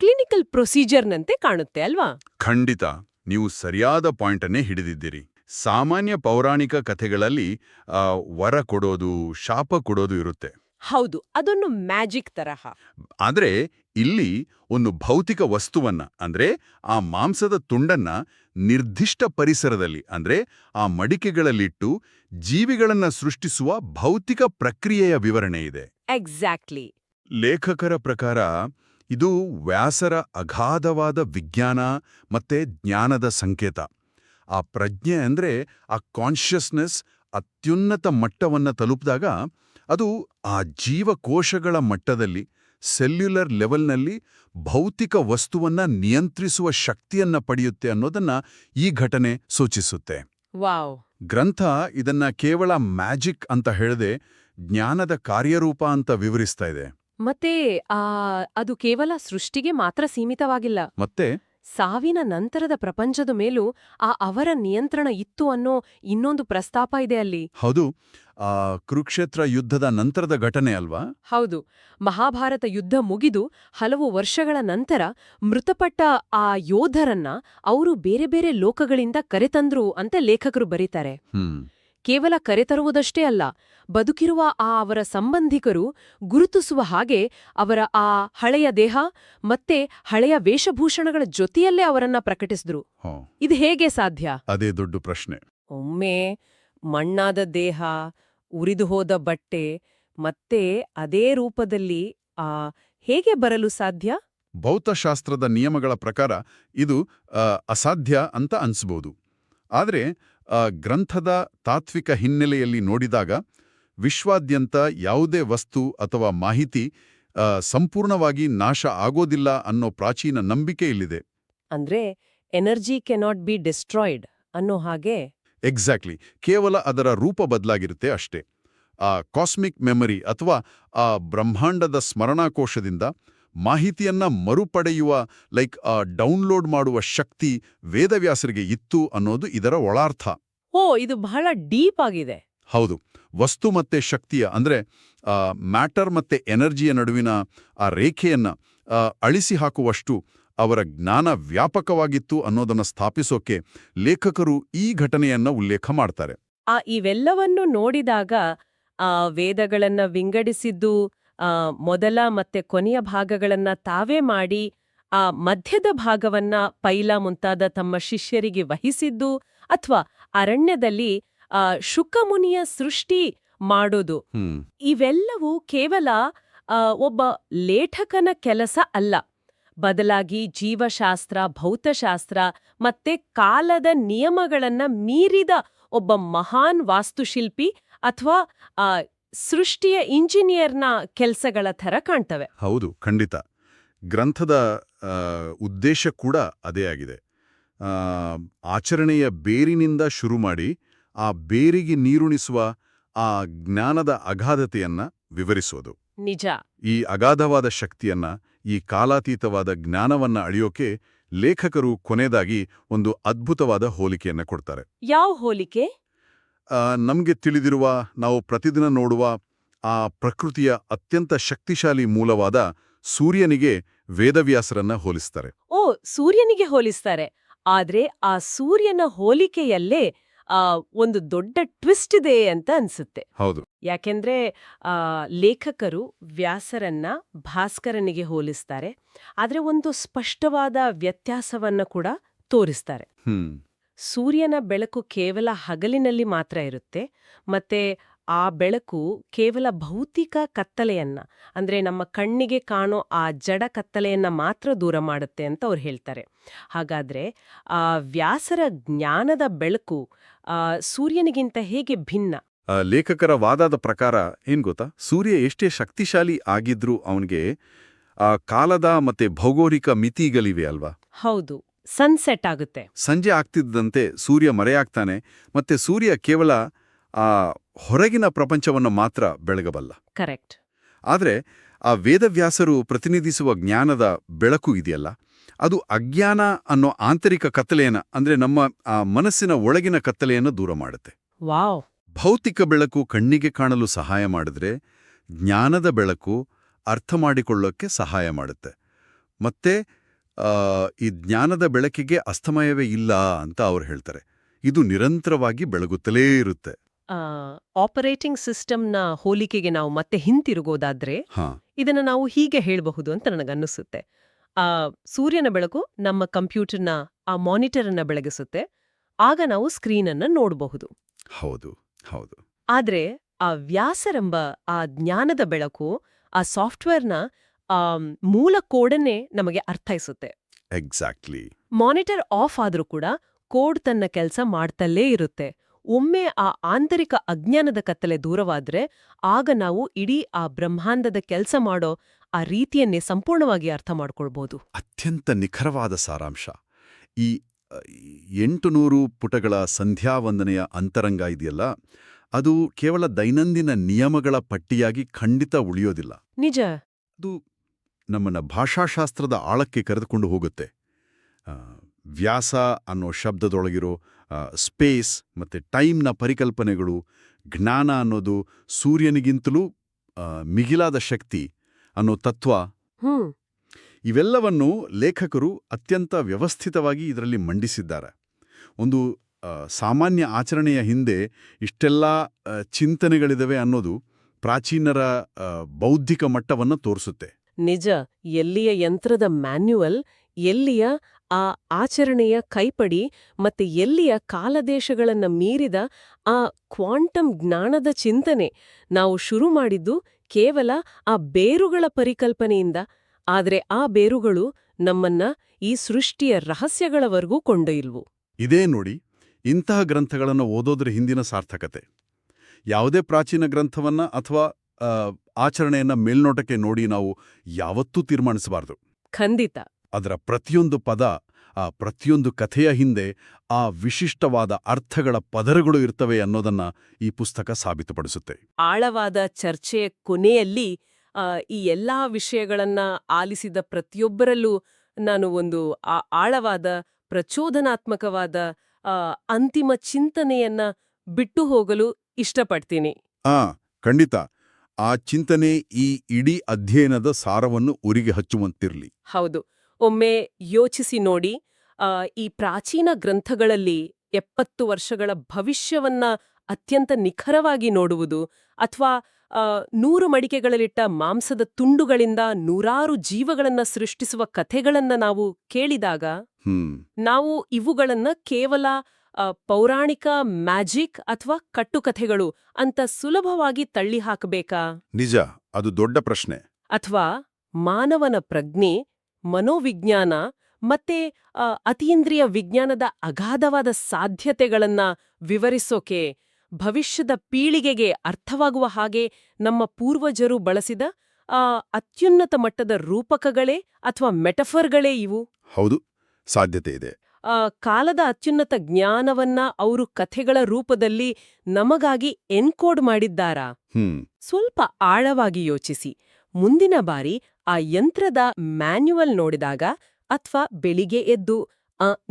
ಕ್ಲಿನಿಕಲ್ ಪ್ರೊಸೀಜರ್ನಂತೆ ಕಾಣುತ್ತೆ ಅಲ್ವಾ? ಖಂಡಿತ. ನೀವು ಸರಿಯಾದ ಪಾಯಿಂಟನ್ನೇ ಹಿಡಿದಿದ್ದೀರಿ. ಸಾಮಾನ್ಯ ಪೌರಾಣಿಕ ಕಥೆಗಳಲ್ಲಿ ವರ ಕೊಡೋದು, ಶಾಪ ಕೊಡೋದು ಇರುತ್ತೆ. ಹೌದು, ಅದೊಂದು ಮ್ಯಾಜಿಕ್ ತರಹ. ಆದ್ರೆ ಇಲ್ಲಿ ಒಂದು ಭೌತಿಕ ವಸ್ತುವನ್ನ ಅಂದ್ರೆ ಆ ಮಾಂಸದ ತುಂಡನ್ನ ನಿರ್ದಿಷ್ಟ ಪರಿಸರದಲ್ಲಿ ಅಂದ್ರೆ ಆ ಮಡಿಕೆಗಳಲ್ಲಿಟ್ಟು ಜೀವಿಗಳನ್ನ ಸೃಷ್ಟಿಸುವ ಭೌತಿಕ ಪ್ರಕ್ರಿಯೆಯ ವಿವರಣೆ ಇದೆ. ಎಕ್ಸಾಕ್ಟ್ಲಿ. ಲೇಖಕರ ಪ್ರಕಾರ ಇದು ವ್ಯಾಸರ ಅಗಾಧವಾದ ವಿಜ್ಞಾನ ಮತ್ತೆ ಜ್ಞಾನದ ಸಂಕೇತ. ಆ ಪ್ರಜ್ಞೆ ಅಂದ್ರೆ ಆ ಕಾನ್ಷಿಯಸ್ನೆಸ್ ಅತ್ಯುನ್ನತ ಮಟ್ಟವನ್ನ ತಲುಪಿದಾಗ ಅದು ಆ ಜೀವಕೋಶಗಳ ಮಟ್ಟದಲ್ಲಿ ಸೆಲ್ಯುಲರ್ ಲೆವೆಲ್ನಲ್ಲಿ ಭೌತಿಕ ವಸ್ತುವನ್ನ ನಿಯಂತ್ರಿಸುವ ಶಕ್ತಿಯನ್ನ ಪಡೆಯುತ್ತೆ ಅನ್ನೋದನ್ನ ಈ ಘಟನೆ ಸೂಚಿಸುತ್ತೆ. ವಾವ್. ಗ್ರಂಥ ಇದನ್ನ ಕೇವಲ ಮ್ಯಾಜಿಕ್ ಅಂತ ಹೇಳದೆ ಜ್ಞಾನದ ಕಾರ್ಯರೂಪ ಅಂತ ವಿವರಿಸ್ತಾ ಇದೆ. ಮತ್ತೆ ಅದು ಕೇವಲ ಸೃಷ್ಟಿಗೆ ಮಾತ್ರ ಸೀಮಿತವಾಗಿಲ್ಲ. ಮತ್ತೆ ಸಾವಿನ ನಂತರದ ಪ್ರಪಂಚದ ಮೇಲೂ ಅವರ ನಿಯಂತ್ರಣ ಇತ್ತು ಅನ್ನೋ ಇನ್ನೊಂದು ಪ್ರಸ್ತಾಪ ಇದೆ ಅಲ್ಲಿ. ಹೌದು. ಕುರುಕ್ಷೇತ್ರ ಯುದ್ಧದ ನಂತರದ ಘಟನೆ ಅಲ್ವಾ? ಹೌದು. ಮಹಾಭಾರತ ಯುದ್ಧ ಮುಗಿದು ಹಲವು ವರ್ಷಗಳ ನಂತರ ಮೃತಪಟ್ಟ ಆ ಯೋಧರನ್ನ ಅವರು ಬೇರೆ ಬೇರೆ ಲೋಕಗಳಿಂದ ಕರೆತಂದ್ರು ಅಂತ ಲೇಖಕರು ಬರೀತಾರೆ. ಕೇವಲ ಕರೆತರುವುದಷ್ಟೇ ಅಲ್ಲ, ಬದುಕಿರುವ ಅವರ ಸಂಬಂಧಿಕರು ಗುರುತಿಸುವ ಹಾಗೆ ಅವರ ಆ ಹಳೆಯ ದೇಹ ಮತ್ತೆ ಹಳೆಯ ವೇಷಭೂಷಣಗಳ ಜೊತೆಯಲ್ಲೇ ಅವರನ್ನ ಪ್ರಕಟಿಸಿದ್ರು. ಇದು ಹೇಗೆ ಸಾಧ್ಯ? ಅದೇ ದೊಡ್ಡ ಪ್ರಶ್ನೆ. ಒಮ್ಮೆ ಮಣ್ಣಾದ ದೇಹ, ಉರಿದು ಹೋದ ಬಟ್ಟೆ ಮತ್ತೆ ಅದೇ ರೂಪದಲ್ಲಿ ಹೇಗೆ ಬರಲು ಸಾಧ್ಯ? ಭೌತಶಾಸ್ತ್ರದ ನಿಯಮಗಳ ಪ್ರಕಾರ ಇದು ಅಸಾಧ್ಯ ಅಂತ ಅನ್ಸ್ಬೋದು. ಆದರೆ ಗ್ರಂಥದ ತಾತ್ವಿಕ ಹಿನ್ನೆಲೆಯಲ್ಲಿ ನೋಡಿದಾಗ ವಿಶ್ವಾದ್ಯಂತ ಯಾವುದೇ ವಸ್ತು ಅಥವಾ ಮಾಹಿತಿ ಸಂಪೂರ್ಣವಾಗಿ ನಾಶ ಆಗೋದಿಲ್ಲ ಅನ್ನೋ ಪ್ರಾಚೀನ ನಂಬಿಕೆ ಇಲ್ಲಿದೆ. ಅಂದ್ರೆ ಎನರ್ಜಿ ಕೆನಾಟ್ ಬಿ ಡಿಸ್ಟ್ರಾಯ್ಡ್ ಅನ್ನೋ ಹಾಗೆ. ಎಕ್ಸಾಕ್ಟ್ಲಿ. ಕೇವಲ ಅದರ ರೂಪ ಬದಲಾಗಿರುತ್ತೆ ಅಷ್ಟೇ. ಆ ಕಾಸ್ಮಿಕ್ ಮೆಮರಿ ಅಥವಾ ಆ ಬ್ರಹ್ಮಾಂಡದ ಸ್ಮರಣಾಕೋಶದಿಂದ ಮಾಹಿತಿಯನ್ನ ಮರುಪಡೆಯುವ ಡೌನ್ಲೋಡ್ ಮಾಡುವ ಶಕ್ತಿ ವೇದವ್ಯಾಸರಿಗೆ ಇತ್ತು ಅನ್ನೋದು ಇದರ ಒಳಾರ್ಥ. ಓ, ಇದು ಬಹಳ ಡೀಪ್ ಆಗಿದೆ. ಹೌದು. ವಸ್ತು ಮತ್ತೆ ಶಕ್ತಿಯ ಅಂದ್ರೆ ಮ್ಯಾಟರ್ ಮತ್ತೆ ಎನರ್ಜಿಯ ನಡುವಿನ ಆ ರೇಖೆಯನ್ನ ಅಳಿಸಿ ಹಾಕುವಷ್ಟು ಅವರ ಜ್ಞಾನ ವ್ಯಾಪಕವಾಗಿತ್ತು ಅನ್ನೋದನ್ನು ಸ್ಥಾಪಿಸೋಕೆ ಲೇಖಕರು ಈ ಘಟನೆಯನ್ನ ಉಲ್ಲೇಖ ಮಾಡ್ತಾರೆ. ಇವೆಲ್ಲವನ್ನು ನೋಡಿದಾಗ ವೇದಗಳನ್ನ ವಿಂಗಡಿಸಿದ್ದು, ಮೊದಲ ಮತ್ತೆ ಕೊನೆಯ ಭಾಗಗಳನ್ನ ತಾವೇ ಮಾಡಿ ಮಧ್ಯದ ಭಾಗವನ್ನ ಪೈಲ ಮುಂತಾದ ತಮ್ಮ ಶಿಷ್ಯರಿಗೆ ವಹಿಸಿದ್ದು, ಅಥವಾ ಅರಣ್ಯದಲ್ಲಿ ಶುಕಮುನಿಯ ಸೃಷ್ಟಿ ಮಾಡೋದು, ಇವೆಲ್ಲವೂ ಕೇವಲ ಒಬ್ಬ ಲೇಖಕನ ಕೆಲಸ ಅಲ್ಲ. ಬದಲಾಗಿ ಜೀವಶಾಸ್ತ್ರ, ಭೌತಶಾಸ್ತ್ರ ಮತ್ತೆ ಕಾಲದ ನಿಯಮಗಳನ್ನ ಮೀರಿದ ಒಬ್ಬ ಮಹಾನ್ ವಾಸ್ತುಶಿಲ್ಪಿ ಅಥವಾ ಸೃಷ್ಟಿಯ ಇಂಜಿನಿಯರ್ನ ಕೆಲಸಗಳ ಥರ ಕಾಣ್ತವೆ. ಹೌದು, ಖಂಡಿತ. ಗ್ರಂಥದ ಉದ್ದೇಶ ಕೂಡ ಅದೇ ಆಗಿದೆ. ಆಚರಣೆಯ ಬೇರಿನಿಂದ ಶುರು ಮಾಡಿ ಆ ಬೇರಿಗೆ ನೀರುಣಿಸುವ ಆ ಜ್ಞಾನದ ಅಗಾಧತೆಯನ್ನ ವಿವರಿಸೋದು. ನಿಜ. ಈ ಅಗಾಧವಾದ ಶಕ್ತಿಯನ್ನ, ಈ ಕಾಲಾತೀತವಾದ ಜ್ಞಾನವನ್ನ ಅಳಿಯೋಕೆ ಲೇಖಕರು ಕೊನೆಯದಾಗಿ ಒಂದು ಅದ್ಭುತವಾದ ಹೋಲಿಕೆಯನ್ನ ಕೊಡ್ತಾರೆ. ಯಾವ ಹೋಲಿಕೆ? ನಮ್ಗೆ ತಿಳಿದಿರುವ, ನಾವು ಪ್ರತಿದಿನ ನೋಡುವ ಆ ಪ್ರಕೃತಿಯ ಅತ್ಯಂತ ಶಕ್ತಿಶಾಲಿ ಮೂಲವಾದ ಸೂರ್ಯನಿಗೆ ವೇದವ್ಯಾಸರನ್ನ ಹೋಲಿಸ್ತಾರೆ. ಓ, ಸೂರ್ಯನಿಗೆ ಹೋಲಿಸ್ತಾರೆ. ಆದ್ರೆ ಆ ಸೂರ್ಯನ ಹೋಲಿಕೆಯಲ್ಲೇ ಒಂದು ದೊಡ್ಡ ಟ್ವಿಸ್ಟ್ ಇದೆ ಅಂತ ಅನ್ಸುತ್ತೆ. ಹೌದು. ಯಾಕೆಂದ್ರೆ ಲೇಖಕರು ವ್ಯಾಸರನ್ನ ಭಾಸ್ಕರನಿಗೆ ಹೋಲಿಸ್ತಾರೆ, ಆದ್ರೆ ಒಂದು ಸ್ಪಷ್ಟವಾದ ವ್ಯತ್ಯಾಸವನ್ನ ಕೂಡ ತೋರಿಸ್ತಾರೆ. ಸೂರ್ಯನ ಬೆಳಕು ಕೇವಲ ಹಗಲಿನಲ್ಲಿ ಮಾತ್ರ ಇರುತ್ತೆ, ಮತ್ತೆ ಆ ಬೆಳಕು ಕೇವಲ ಭೌತಿಕ ಕತ್ತಲೆಯನ್ನ, ಅಂದ್ರೆ ನಮ್ಮ ಕಣ್ಣಿಗೆ ಕಾಣೋ ಆ ಜಡ ಕತ್ತಲೆಯನ್ನ ಮಾತ್ರ ದೂರ ಮಾಡುತ್ತೆ ಅಂತ ಅವ್ರು ಹೇಳ್ತಾರೆ. ಹಾಗಾದ್ರೆ ಆ ವ್ಯಾಸರ ಜ್ಞಾನದ ಬೆಳಕು ಸೂರ್ಯನಿಗಿಂತ ಹೇಗೆ ಭಿನ್ನ? ಲೇಖಕರ ವಾದದ ಪ್ರಕಾರ ಏನ್ ಗೊತ್ತಾ, ಸೂರ್ಯ ಎಷ್ಟೇ ಶಕ್ತಿಶಾಲಿ ಆಗಿದ್ರೂ ಅವನಿಗೆ ಆ ಕಾಲದ ಮತ್ತೆ ಭೌಗೋಳಿಕ ಮಿತಿಗಳಿವೆ ಅಲ್ವಾ? ಹೌದು. ಸನ್ಸೆಟ್ ಆಗುತ್ತೆ, ಸಂಜೆ ಆಗ್ತಿದ್ದಂತೆ ಸೂರ್ಯ ಮರೆಯಾಗ್ತಾನೆ, ಮತ್ತೆ ಸೂರ್ಯ ಕೇವಲ ಆ ಹೊರಗಿನ ಪ್ರಪಂಚವನ್ನು ಮಾತ್ರ ಬೆಳಗಬಲ್ಲ. ಕರೆಕ್ಟ್. ಆದರೆ ಆ ವೇದವ್ಯಾಸರು ಪ್ರತಿನಿಧಿಸುವ ಜ್ಞಾನದ ಬೆಳಕು ಇದೆಯಲ್ಲ, ಅದು ಅಜ್ಞಾನ ಅನ್ನೋ ಆಂತರಿಕ ಕತ್ತಲೆಯನ್ನ, ಅಂದ್ರೆ ನಮ್ಮ ಆ ಮನಸ್ಸಿನ ಒಳಗಿನ ಕತ್ತಲೆಯನ್ನು ದೂರ ಮಾಡುತ್ತೆ. ವಾವ್. ಭೌತಿಕ ಬೆಳಕು ಕಣ್ಣಿಗೆ ಕಾಣಲು ಸಹಾಯ ಮಾಡಿದ್ರೆ, ಜ್ಞಾನದ ಬೆಳಕು ಅರ್ಥ ಮಾಡಿಕೊಳ್ಳೋಕ್ಕೆ ಸಹಾಯ ಮಾಡುತ್ತೆ. ಮತ್ತೆ ಈ ಜ್ಞಾನದ ಬೆಳಕಿಗೆ ಅಸ್ತಮಯವೇ ಇಲ್ಲ ಅಂತ ಅವ್ರು ಹೇಳ್ತಾರೆ. ಇದು ನಿರಂತರವಾಗಿ ಬೆಳಗುತ್ತಲೇ ಇರುತ್ತೆ. ಆಪರೇಟಿಂಗ್ ಸಿಸ್ಟಮ್ನ ಹೋಲಿಕೆಗೆ ನಾವು ಮತ್ತೆ ಹಿಂತಿರುಗೋದಾದ್ರೆ ಇದನ್ನ ನಾವು ಹೀಗೆ ಹೇಳಬಹುದು ಅಂತ ನನಗನ್ನಿಸುತ್ತೆ. ಸೂರ್ಯನ ಬೆಳಕು ನಮ್ಮ ಕಂಪ್ಯೂಟರ್ನ ಆ ಮಾನಿಟರ್ ಅನ್ನ ಬೆಳಗಿಸುತ್ತೆ, ಆಗ ನಾವು ಸ್ಕ್ರೀನ್ ಅನ್ನ ನೋಡಬಹುದು. ಹೌದು, ಹೌದು. ಆದ್ರೆ ಆ ವ್ಯಾಸರೆಂಬ ಆ ಜ್ಞಾನದ ಬೆಳಕು ಆ ಸಾಫ್ಟ್ವೇರ್ನ ಮೂಲ ಕೋಡನ್ನೇ ನಮಗೆ ಅರ್ಥೈಸುತ್ತೆ. ಎಕ್ಸಾಕ್ಟ್ಲಿ. ಮಾನಿಟರ್ ಆಫ್ ಆದ್ರೂ ಕೂಡ ಕೋಡ್ ತನ್ನ ಕೆಲಸ ಮಾಡ್ತಲೇ ಇರುತ್ತೆ. ಒಮ್ಮೆ ಆ ಆಂತರಿಕ ಅಜ್ಞಾನದ ಕತ್ತಲೆ ದೂರವಾದ್ರೆ ಆಗ ನಾವು ಇಡೀ ಆ ಬ್ರಹ್ಮಾಂಡದ ಕೆಲಸ ಮಾಡೋ ಆ ರೀತಿಯನ್ನೇ ಸಂಪೂರ್ಣವಾಗಿ ಅರ್ಥ ಮಾಡ್ಕೊಳ್ಬಹುದು. ಅತ್ಯಂತ ನಿಖರವಾದ ಸಾರಾಂಶ. ಈ 800 ಪುಟಗಳ ಸಂಧ್ಯಾವಂದನೆಯ ಅಂತರಂಗ ಇದೆಯಲ್ಲ, ಅದು ಕೇವಲ ದೈನಂದಿನ ನಿಯಮಗಳ ಪಟ್ಟಿಯಾಗಿ ಖಂಡಿತ ಉಳಿಯೋದಿಲ್ಲ. ನಿಜ. ಅದು ನಮ್ಮನ್ನ ಭಾಷಾಶಾಸ್ತ್ರದ ಆಳಕ್ಕೆ ಕರೆದುಕೊಂಡು ಹೋಗುತ್ತೆ. ವ್ಯಾಸ ಅನ್ನೋ ಶಬ್ದದೊಳಗಿರೋ ಸ್ಪೇಸ್ ಮತ್ತೆ ಟೈಮ್ನ ಪರಿಕಲ್ಪನೆಗಳು, ಜ್ಞಾನ ಅನ್ನೋದು ಸೂರ್ಯನಿಗಿಂತಲೂ ಮಿಗಿಲಾದ ಶಕ್ತಿ ಅನ್ನೋ ತತ್ವ, ಇವೆಲ್ಲವನ್ನೂ ಲೇಖಕರು ಅತ್ಯಂತ ವ್ಯವಸ್ಥಿತವಾಗಿ ಇದರಲ್ಲಿ ಮಂಡಿಸಿದ್ದಾರೆ. ಒಂದು ಸಾಮಾನ್ಯ ಆಚರಣೆಯ ಹಿಂದೆ ಇಷ್ಟೆಲ್ಲ ಚಿಂತನೆಗಳಿದವೆ ಅನ್ನೋದು ಪ್ರಾಚೀನರ ಬೌದ್ಧಿಕ ಮಟ್ಟವನ್ನು ತೋರಿಸುತ್ತೆ. ನಿಜ. ಎಲ್ಲಿಯ ಯಂತ್ರದ ಮ್ಯಾನ್ಯುವಲ್, ಎಲ್ಲಿಯ ಆ ಆಚರಣೆಯ ಕೈಪಡಿ, ಮತ್ತೆ ಎಲ್ಲಿಯ ಕಾಲದೇಶಗಳನ್ನ ಮೀರಿದ ಆ ಕ್ವಾಂಟಮ್ ಜ್ಞಾನದ ಚಿಂತನೆ. ನಾವು ಶುರು ಮಾಡಿದ್ದು ಕೇವಲ ಆ ಬೇರುಗಳ ಪರಿಕಲ್ಪನೆಯಿಂದ, ಆದ್ರೆ ಆ ಬೇರುಗಳು ನಮ್ಮನ್ನ ಈ ಸೃಷ್ಟಿಯ ರಹಸ್ಯಗಳವರೆಗೂ ಕೊಂಡೊಯ್ಲ್ವು. ಇದೇ ನೋಡಿ ಇಂತಹ ಗ್ರಂಥಗಳನ್ನು ಓದೋದ್ರ ಹಿಂದಿನ ಸಾರ್ಥಕತೆ. ಯಾವುದೇ ಪ್ರಾಚೀನ ಗ್ರಂಥವನ್ನ ಅಥವಾ ಆ, ಆಚರಣೆಯನ್ನ ಮೇಲ್ನೋಟಕ್ಕೆ ನೋಡಿ ನಾವು ಯಾವತ್ತೂ ತೀರ್ಮಾನಿಸಬಾರದು. ಖಂಡಿತ. ಅದರ ಪ್ರತಿಯೊಂದು ಪದ, ಆ ಪ್ರತಿಯೊಂದು ಕಥೆಯ ಹಿಂದೆ ಆ ವಿಶಿಷ್ಟವಾದ ಅರ್ಥಗಳ ಪದರಗಳು ಇರ್ತವೆ ಅನ್ನೋದನ್ನ ಈ ಪುಸ್ತಕ ಸಾಬೀತುಪಡಿಸುತ್ತೆ. ಆಳವಾದ ಚರ್ಚೆಯ ಕೊನೆಯಲ್ಲಿ ಈ ಎಲ್ಲಾ ವಿಷಯಗಳನ್ನ ಆಲಿಸಿದ ಪ್ರತಿಯೊಬ್ಬರಲ್ಲೂ ನಾನು ಒಂದು ಆಳವಾದ ಪ್ರಚೋದನಾತ್ಮಕವಾದ ಅಂತಿಮ ಚಿಂತನೆಯನ್ನ ಬಿಟ್ಟು ಹೋಗಲು ಇಷ್ಟಪಡ್ತೀನಿ. ಆ ಖಂಡಿತ. ಆ ಚಿಂತನೆ ಈ ಇಡೀ ಅಧ್ಯಯನದ ಸಾರವನ್ನು ಉರಿಗೆ ಹಚ್ಚುವಂತಿರ್ಲಿ. ಹೌದು. ಒಮ್ಮೆ ಯೋಚಿಸಿ ನೋಡಿ, ಈ ಪ್ರಾಚೀನ ಗ್ರಂಥಗಳಲ್ಲಿ 70 ವರ್ಷಗಳ ಭವಿಷ್ಯವನ್ನ ಅತ್ಯಂತ ನಿಖರವಾಗಿ ನೋಡುವುದು, ಅಥವಾ 100 ಮಡಿಕೆಗಳಲ್ಲಿಟ್ಟ ಮಾಂಸದ ತುಂಡುಗಳಿಂದ ನೂರಾರು ಜೀವಗಳನ್ನ ಸೃಷ್ಟಿಸುವ ಕಥೆಗಳನ್ನ ನಾವು ಕೇಳಿದಾಗ ನಾವು ಇವುಗಳನ್ನ ಕೇವಲ ಪೌರಾಣಿಕ ಮ್ಯಾಜಿಕ್ ಅಥವಾ ಕಟ್ಟುಕಥೆಗಳು ಅಂತ ಸುಲಭವಾಗಿ ತಳ್ಳಿ ಹಾಕಬೇಕಾ? ನಿಜ, ಅದು ದೊಡ್ಡ ಪ್ರಶ್ನೆ. ಅಥವಾ ಮಾನವನ ಪ್ರಜ್ಞೆ, ಮನೋವಿಜ್ಞಾನ ಮತ್ತೆ ಅತೀಂದ್ರಿಯ ವಿಜ್ಞಾನದ ಅಗಾಧವಾದ ಸಾಧ್ಯತೆಗಳನ್ನ ವಿವರಿಸೋಕೆ, ಭವಿಷ್ಯದ ಪೀಳಿಗೆಗೆ ಅರ್ಥವಾಗುವ ಹಾಗೆ ನಮ್ಮ ಪೂರ್ವಜರು ಬಳಸಿದ ಅತ್ಯುನ್ನತ ಮಟ್ಟದ ರೂಪಕಗಳೇ ಅಥವಾ ಮೆಟಫರ್ಗಳೇ ಇವು? ಹೌದು, ಸಾಧ್ಯತೆ ಇದೆ. ಕಾಲದ ಅತ್ಯುನ್ನತ ಜ್ಞಾನವನ್ನ ಅವರು ಕಥೆಗಳ ರೂಪದಲ್ಲಿ ನಮಗಾಗಿ ಎನ್ಕೋಡ್ ಮಾಡಿದ್ದಾರಾ? ಸ್ವಲ್ಪ ಆಳವಾಗಿ ಯೋಚಿಸಿ. ಮುಂದಿನ ಬಾರಿ ಆ ಯಂತ್ರದ ಮ್ಯಾನ್ಯುವಲ್ ನೋಡಿದಾಗ, ಅಥವಾ ಬೆಳಿಗ್ಗೆ ಎದ್ದು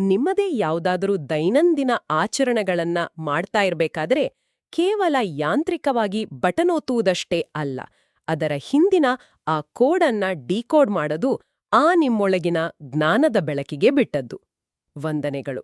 ನಿಮ್ಮದೇ ಯಾವುದಾದರೂ ದೈನಂದಿನ ಆಚರಣೆಗಳನ್ನ ಮಾಡ್ತಾ ಇರಬೇಕಾದ್ರೆ, ಕೇವಲ ಯಾಂತ್ರಿಕವಾಗಿ ಬಟನ್ ಒತ್ತುವುದಷ್ಟೇ ಅಲ್ಲ, ಅದರ ಹಿಂದಿನ ಆ ಕೋಡನ್ನ ಡಿಕೋಡ್ ಮಾಡೋದು ನಿಮ್ಮೊಳಗಿನ ಜ್ಞಾನದ ಬೆಳಕಿಗೆ ಬಿಟ್ಟದ್ದು. ವಂದನೆಗಳು.